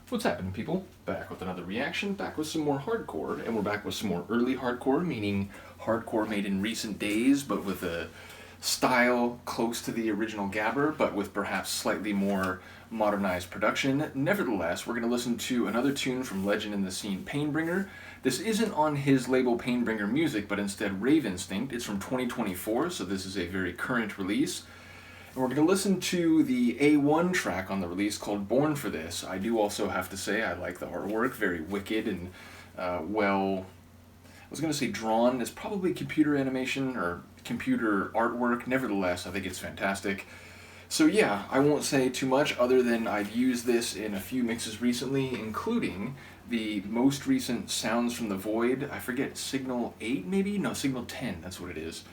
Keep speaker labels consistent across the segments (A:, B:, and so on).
A: What's happening, people? Back with another reaction, back with some more hardcore, and we're back with some more early hardcore, meaning hardcore made in recent days, but with a style close to the original Gabber, but with perhaps slightly more modernized production. Nevertheless, we're going to listen to another tune from legend in the scene, Painbringer. This isn't on his label Painbringer Music, but instead Rave Instinct. It's from 2024, so this is a very current release. And we're going to listen to the A1 track on the release called Born for This. I do also have to say I like the artwork, very wicked and well, I was going to say drawn. It's probably computer animation or computer artwork. Nevertheless, I think it's fantastic. So yeah, I won't say too much other than I've used this in a few mixes recently, including the most recent Sounds from the Void. I forget, Signal 8 maybe? No, Signal 10, that's what it is.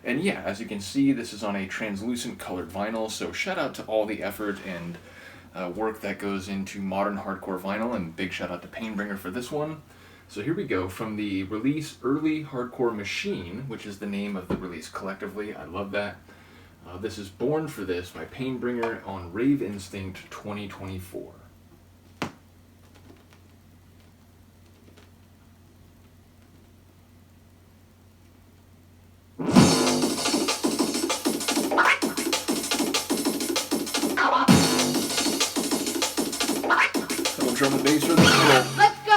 A: And yeah, as you can see, this is on a translucent colored vinyl, so shout out to all the effort and work that goes into modern hardcore vinyl, and big shout out to Painbringer for this one. So here we go, from the release Early Hardcore Machine, which is the name of the release collectively. I love that. This is Born for This by Painbringer on Rave Instinct 2024. Little drum and bass for this one.
B: Let's go!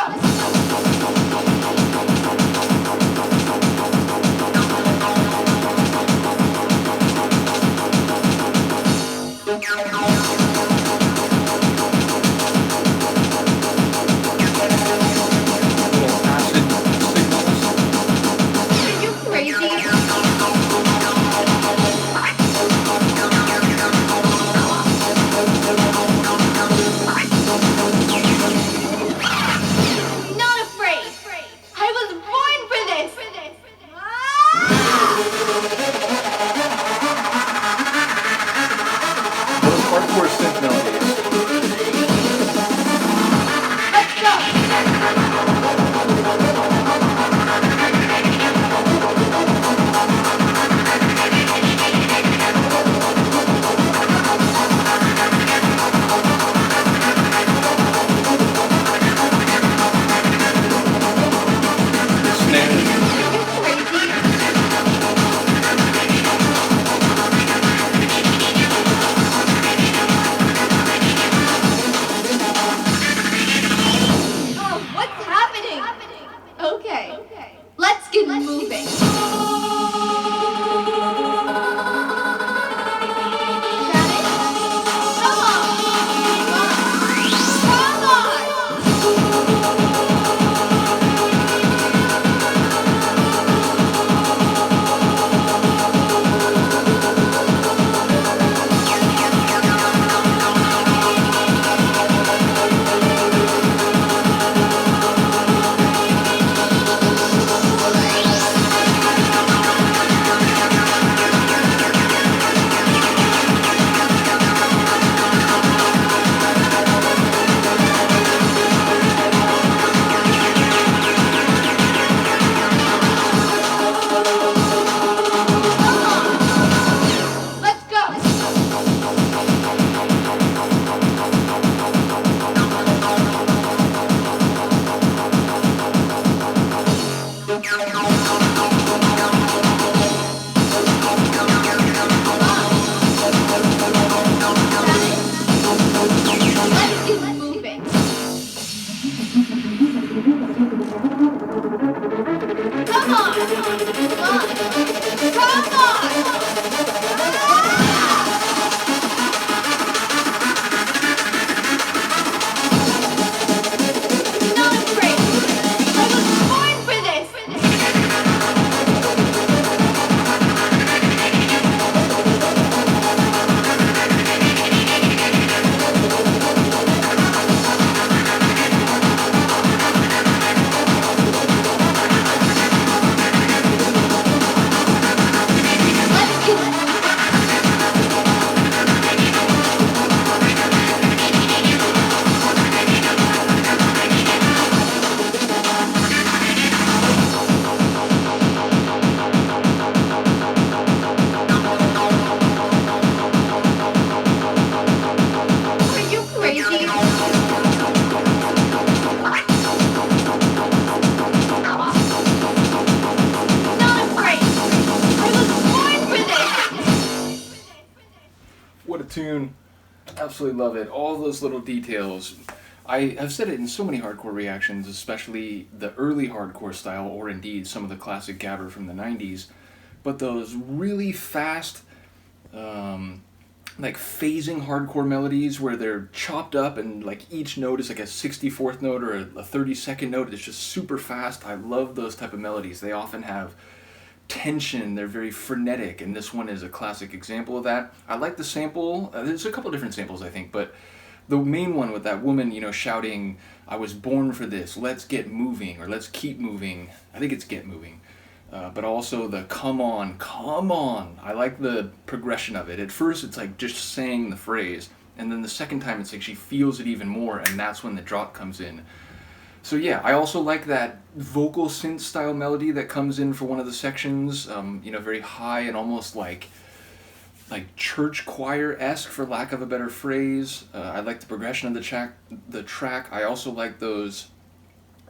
B: Are you crazy?
A: tune. Absolutely love it. All those little details. I have said it in so many hardcore reactions, especially the early hardcore style, or indeed some of the classic gabber from the 90s. But those really fast, like phasing hardcore melodies where they're chopped up and like each note is like a 64th note or a 32nd note. It's just super fast. I love those type of melodies. They often have tension, they're very frenetic, and this one is a classic example of that. I like the sample. There's a couple different samples, I think, but the main one with that woman, you know, shouting, "I was born for this, let's get moving," or "let's keep moving." I think it's "get moving." But also the "come on, come on." I like the progression of it. At first it's like just saying the phrase, and then the second time it's like she feels it even more, and that's when the drop comes in. So yeah, I also like that vocal synth style melody that comes in for one of the sections, you know, very high and almost like church choir-esque, for lack of a better phrase. I like the progression of the track. I also like those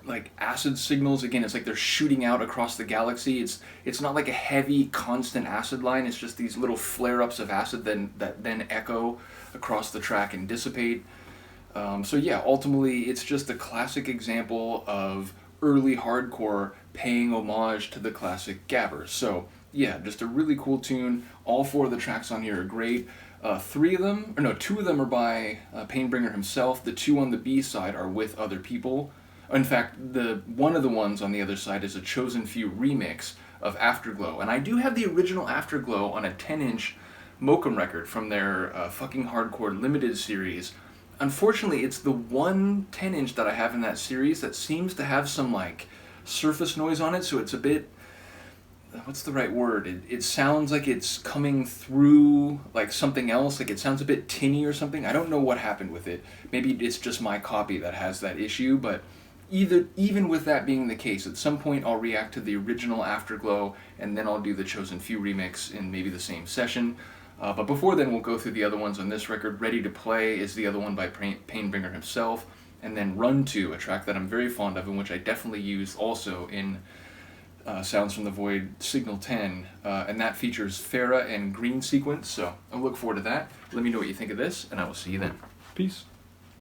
A: like acid signals. Again, it's like they're shooting out across the galaxy. It's not like a heavy constant acid line. It's just these little flare-ups of acid that then echo across the track and dissipate. So yeah, ultimately it's just a classic example of early hardcore paying homage to the classic gabber. So yeah, just a really cool tune. All four of the tracks on here are great. Two of them are by Painbringer himself. The two on the B side are with other people. In fact, one of the ones on the other side is a Chosen Few remix of Afterglow. And I do have the original Afterglow on a 10-inch Mokum record from their Fucking Hardcore Limited series. Unfortunately, it's the one 10-inch that I have in that series that seems to have some like surface noise on it, so it's a bit, what's the right word? It sounds like it's coming through like something else, like it sounds a bit tinny or something. I don't know what happened with it. Maybe it's just my copy that has that issue, but even with that being the case, at some point I'll react to the original Afterglow, and then I'll do the Chosen Few remix in maybe the same session. But before then, we'll go through the other ones on this record. Ready to Play is the other one by Painbringer himself. And then Run To, a track that I'm very fond of and which I definitely use also in Sounds from the Void Signal 10. And that features Farah and Green Sequence, so I look forward to that. Let me know what you think of this, and I will see you then. Peace.